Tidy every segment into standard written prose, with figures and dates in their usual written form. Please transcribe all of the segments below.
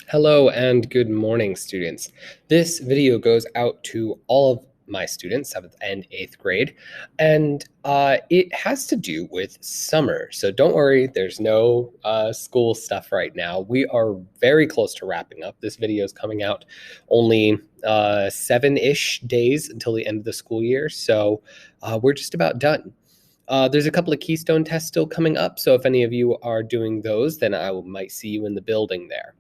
Hello and good morning, students. This video goes out to all of my students, 7th and 8th grade, and it has to do with summer. So don't worry, there's no school stuff right now. We are very close to wrapping up. This video is coming out only 7-ish days until the end of the school year, so we're just about done. There's a couple of Keystone tests still coming up, so if any of you are doing those, then I might see you in the building there.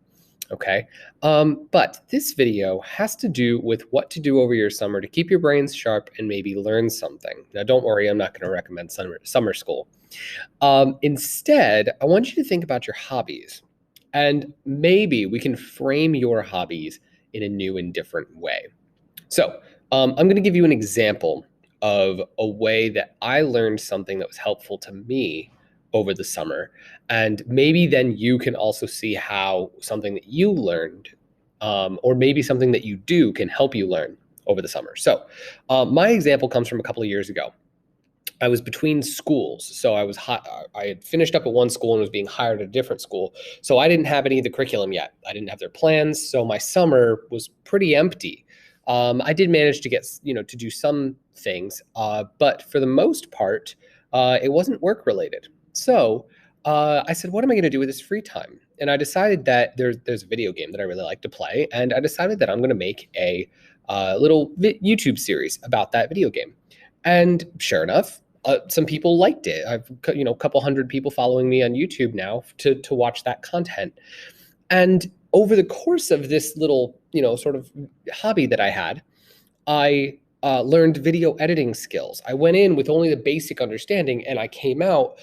Okay. But this video has to do with what to do over your summer to keep your brains sharp and maybe learn something. Now, don't worry, I'm not going to recommend summer school. Instead, I want you to think about your hobbies, and maybe we can frame your hobbies in a new and different way. So, I'm going to give you an example of a way that I learned something that was helpful to me over the summer. And maybe then you can also see how something that you learned, or maybe something that you do, can help you learn over the summer. So, my example comes from a couple of years ago. I was between schools, so I had finished up at one school and was being hired at a different school. So I didn't have any of the curriculum yet. I didn't have their plans, so my summer was pretty empty. I did manage to get to do some things, but for the most part, it wasn't work related. So I said, what am I going to do with this free time? And I decided that there's a video game that I really like to play, and I decided that I'm going to make a little YouTube series about that video game. And sure enough, some people liked it. I've a couple hundred people following me on YouTube now to watch that content. And over the course of this little sort of hobby that I had, I learned video editing skills. I went in with only the basic understanding, and I came out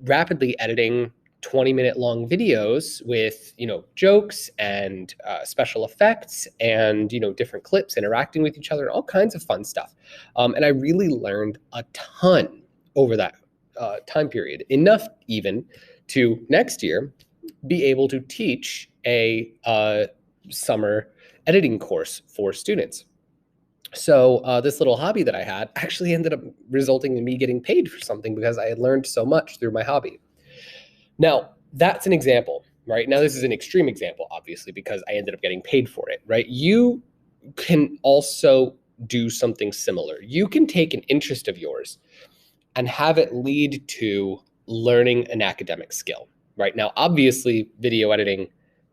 rapidly editing 20-minute long videos with jokes and special effects and different clips interacting with each other and all kinds of fun stuff. And I really learned a ton over that time period, enough even to next year be able to teach a summer editing course for students. So this little hobby that I had actually ended up resulting in me getting paid for something because I had learned so much through my hobby. Now, that's an example, right? Now, this is an extreme example, obviously, because I ended up getting paid for it, right? You can also do something similar. You can take an interest of yours and have it lead to learning an academic skill, right? Now, obviously, video editing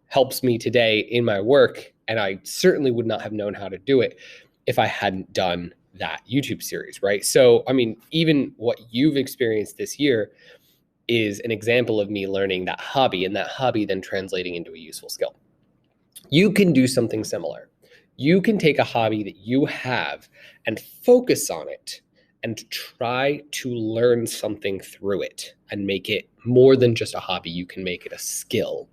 helps me today in my work, and I certainly would not have known how to do it if I hadn't done that YouTube series, right? So, I mean, even what you've experienced this year is an example of me learning that hobby, and that hobby then translating into a useful skill. You can do something similar. You can take a hobby that you have and focus on it and try to learn something through it and make it more than just a hobby. You can make it a skill.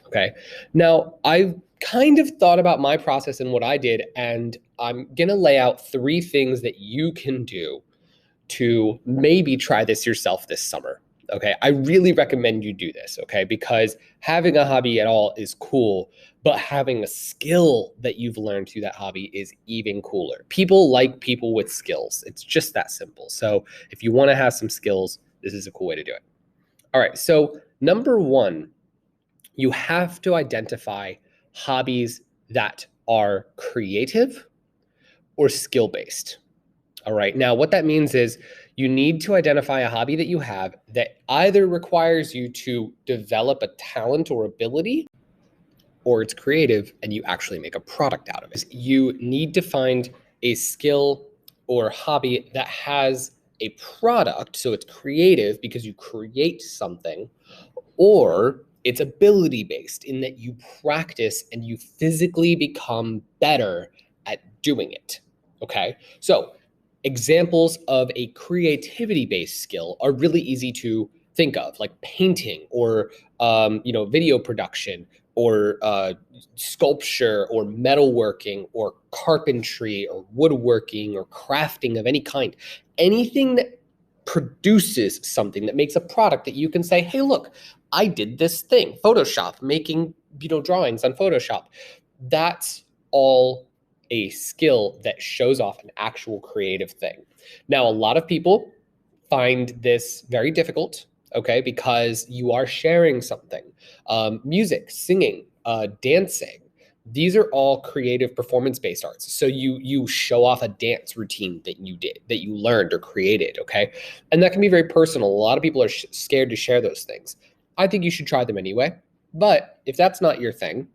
Okay. Now, I've kind of thought about my process and what I did, and I'm going to lay out 3 things that you can do to maybe try this yourself this summer. Okay. I really recommend you do this. Okay. Because having a hobby at all is cool, but having a skill that you've learned through that hobby is even cooler. People like people with skills. It's just that simple. So if you want to have some skills, this is a cool way to do it. All right. So number 1, you have to identify hobbies that are creative or skill-based. All right. Now, what that means is you need to identify a hobby that you have that either requires you to develop a talent or ability, or it's creative and you actually make a product out of it. You need to find a skill or hobby that has a product, so it's creative because you create something, or it's ability based in that you practice and you physically become better at doing it. Okay. So examples of a creativity based skill are really easy to think of, like painting or video production or sculpture or metalworking or carpentry or woodworking or crafting of any kind. Anything that produces something, that makes a product that you can say, hey, look, I did this thing. Photoshop, making drawings on Photoshop. That's all a skill that shows off an actual creative thing. Now, a lot of people find this very difficult, okay, because you are sharing something. Music, singing, dancing. These are all creative performance-based arts. So you show off a dance routine that you did, that you learned or created, okay? And that can be very personal. A lot of people are scared to share those things. I think you should try them anyway. But if that's not your thing,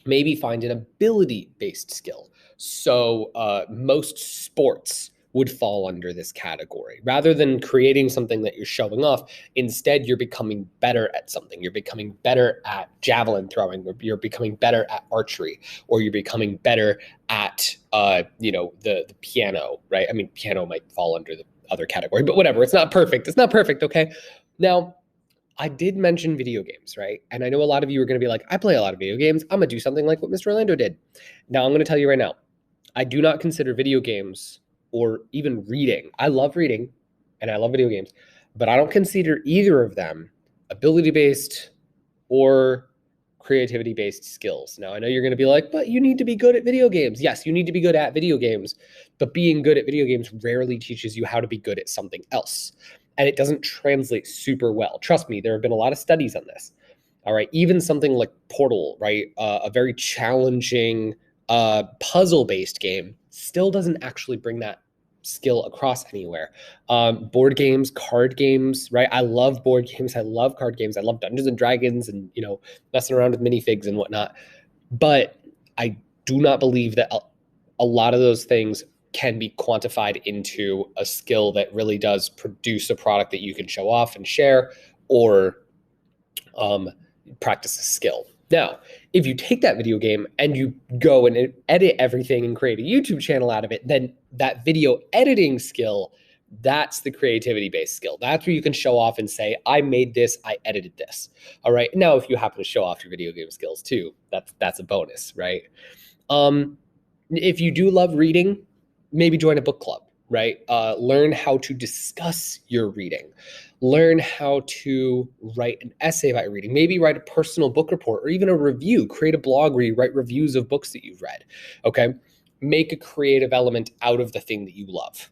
maybe find an ability-based skill. So most sports would fall under this category. Rather than creating something that you're showing off, instead you're becoming better at something. You're becoming better at javelin throwing, or you're becoming better at archery, or you're becoming better at the piano, right? I mean, piano might fall under the other category, but whatever. It's not perfect. It's not perfect, okay? Now, I did mention video games, right? And I know a lot of you are going to be like, I play a lot of video games. I'm going to do something like what Mr. Orlando did. Now, I'm going to tell you right now, I do not consider video games or even reading. I love reading and I love video games, but I don't consider either of them ability-based or creativity-based skills. Now, I know you're going to be like, but you need to be good at video games. Yes, you need to be good at video games, but being good at video games rarely teaches you how to be good at something else. And it doesn't translate super well. Trust me, there have been a lot of studies on this. All right, even something like Portal, right, a very challenging puzzle-based game, still doesn't actually bring that skill across anywhere. Board games, card games, right? I love board games. I love card games. I love Dungeons and Dragons and, messing around with minifigs and whatnot. But I do not believe that a lot of those things can be quantified into a skill that really does produce a product that you can show off and share, or practice a skill. Now, if you take that video game and you go and edit everything and create a YouTube channel out of it, then that video editing skill, that's the creativity-based skill. That's where you can show off and say, I made this, I edited this. All right. Now, if you happen to show off your video game skills too, that's a bonus, right? If you do love reading, maybe join a book club, right? Learn how to discuss your reading. Learn how to write an essay about your reading. Maybe write a personal book report or even a review. Create a blog where you write reviews of books that you've read, okay? Make a creative element out of the thing that you love,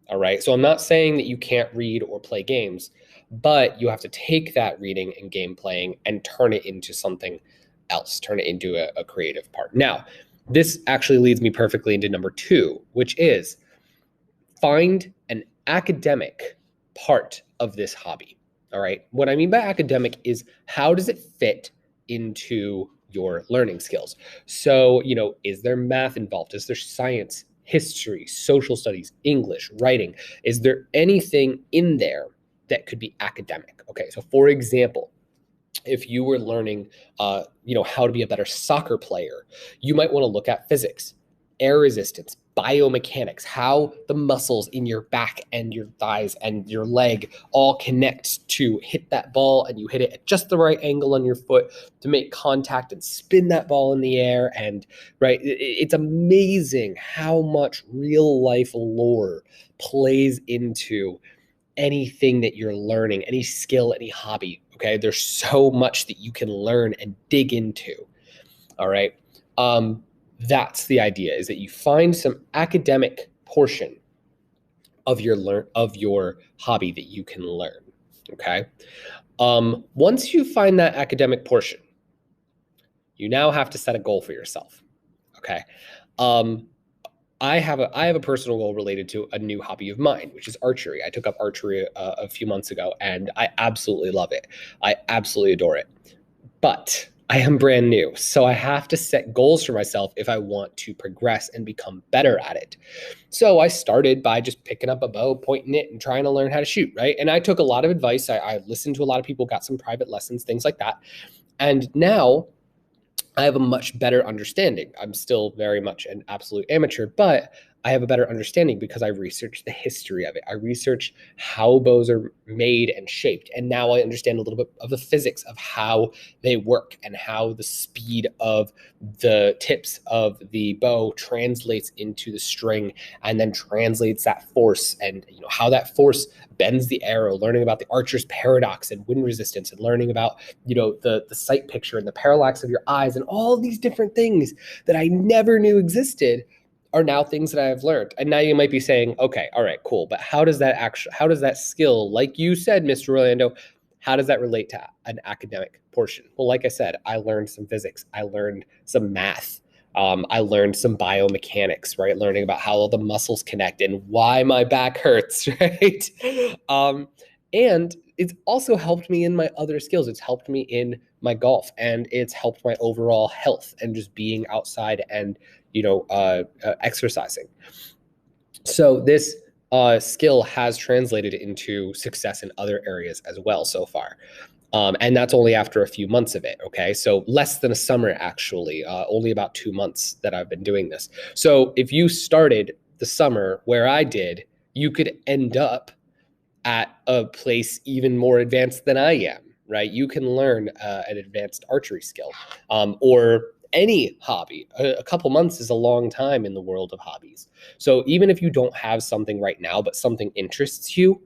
all right? So I'm not saying that you can't read or play games, but you have to take that reading and game playing and turn it into something else, turn it into a creative part. Now, this actually leads me perfectly into number 2, which is find an academic part of this hobby. All right. What I mean by academic is, how does it fit into your learning skills? So, is there math involved? Is there science, history, social studies, English, writing? Is there anything in there that could be academic? Okay. So for example, if you were learning, how to be a better soccer player, you might want to look at physics, air resistance, biomechanics, how the muscles in your back and your thighs and your leg all connect to hit that ball, and you hit it at just the right angle on your foot to make contact and spin that ball in the air. And right, it's amazing how much real life lore plays into anything that you're learning, any skill, any hobby. Okay, there's so much that you can learn and dig into. All right. That's the idea, is that you find some academic portion of your hobby that you can learn. Okay. Once you find that academic portion, you now have to set a goal for yourself. Okay. I have a personal goal related to a new hobby of mine, which is archery. I took up archery a few months ago, and I absolutely love it. I absolutely adore it. But I am brand new, so I have to set goals for myself if I want to progress and become better at it. So I started by just picking up a bow, pointing it, and trying to learn how to shoot, right? And I took a lot of advice. I listened to a lot of people, got some private lessons, things like that. And now I have a much better understanding. I'm still very much an absolute amateur, but I have a better understanding because I researched the history of it. I researched how bows are made and shaped. And now I understand a little bit of the physics of how they work and how the speed of the tips of the bow translates into the string and then translates that force, and how that force bends the arrow, learning about the archer's paradox and wind resistance, and learning about, the sight picture and the parallax of your eyes, and all these different things that I never knew existed are now things that I have learned. And now you might be saying, okay, all right, cool. But how does that skill, like you said, Mr. Orlando, How does that relate to an academic portion? Well, like I said, I learned some physics, I learned some math, I learned some biomechanics, right? Learning about how all the muscles connect and why my back hurts, right? And it's also helped me in my other skills. It's helped me in my golf, and it's helped my overall health and just being outside and exercising. So this skill has translated into success in other areas as well so far. And that's only after a few months of it. Okay. So less than a summer, actually, only about 2 months that I've been doing this. So if you started the summer where I did, you could end up at a place even more advanced than I am, right? You can learn an advanced archery skill or any hobby. A couple months is a long time in the world of hobbies. So even if you don't have something right now, but something interests you,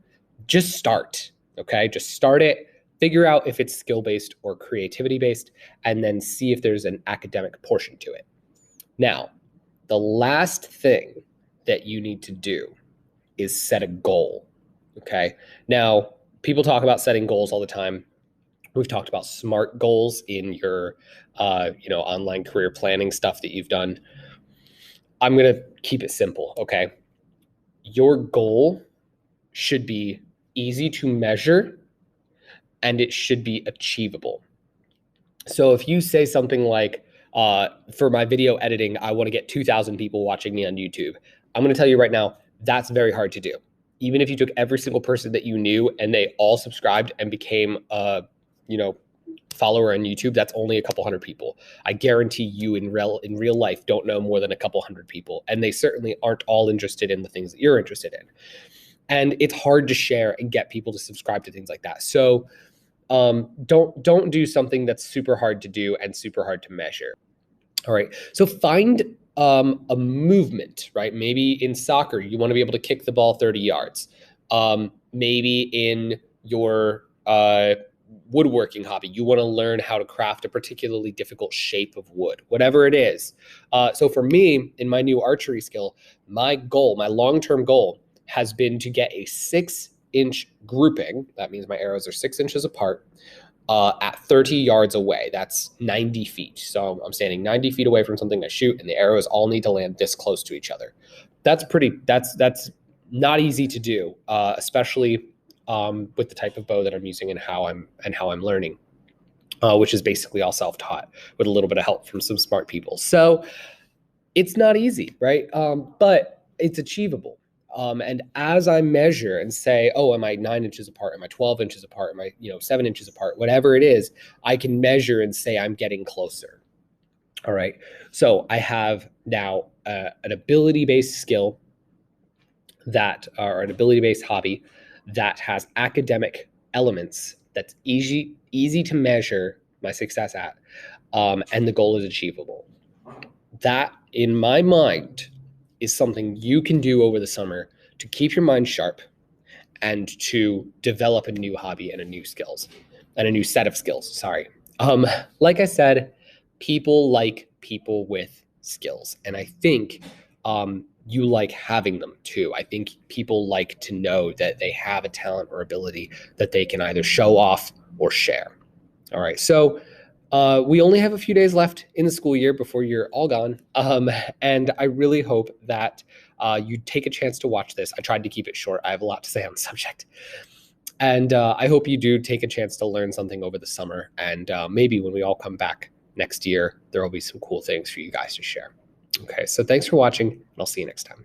just start. Okay. Just start it. Figure out if it's skill based or creativity based, and then see if there's an academic portion to it. Now, the last thing that you need to do is set a goal. Okay. Now, people talk about setting goals all the time. We've talked about SMART goals in your, online career planning stuff that you've done. I'm going to keep it simple. Okay. Your goal should be easy to measure and it should be achievable. So if you say something like, for my video editing, I want to get 2,000 people watching me on YouTube, I'm going to tell you right now, that's very hard to do. Even if you took every single person that you knew and they all subscribed and became a, follower on YouTube, that's only a couple hundred people. I guarantee you in real life don't know more than a couple hundred people, and they certainly aren't all interested in the things that you're interested in. And it's hard to share and get people to subscribe to things like that. So don't do something that's super hard to do and super hard to measure. All right. So find a movement, right? Maybe in soccer, you want to be able to kick the ball 30 yards. Maybe in your woodworking hobby, you want to learn how to craft a particularly difficult shape of wood, whatever it is. So for me, in my new archery skill, my long-term goal has been to get a 6-inch grouping. That means my arrows are 6 inches apart at 30 yards away. That's 90 feet. So I'm standing 90 feet away from something I shoot, and the arrows all need to land this close to each other. That's not easy to do, especially with the type of bow that I'm using and how I'm learning, which is basically all self-taught with a little bit of help from some smart people. So it's not easy, right? But it's achievable. And as I measure and say, oh, am I 9 inches apart? Am I 12 inches apart? Am I 7 inches apart? Whatever it is, I can measure and say I'm getting closer. All right. So I have now an ability-based skill or an ability-based hobby that has academic elements that's easy to measure my success at, and the goal is achievable. That, in my mind, is something you can do over the summer to keep your mind sharp and to develop a new hobby and a new set of skills. Sorry. Like I said, people like people with skills, and I think you like having them too. I think people like to know that they have a talent or ability that they can either show off or share. All right. So we only have a few days left in the school year before you're all gone. And I really hope that you take a chance to watch this. I tried to keep it short. I have a lot to say on the subject. And I hope you do take a chance to learn something over the summer. And maybe when we all come back next year, there will be some cool things for you guys to share. Okay, so thanks for watching, and I'll see you next time.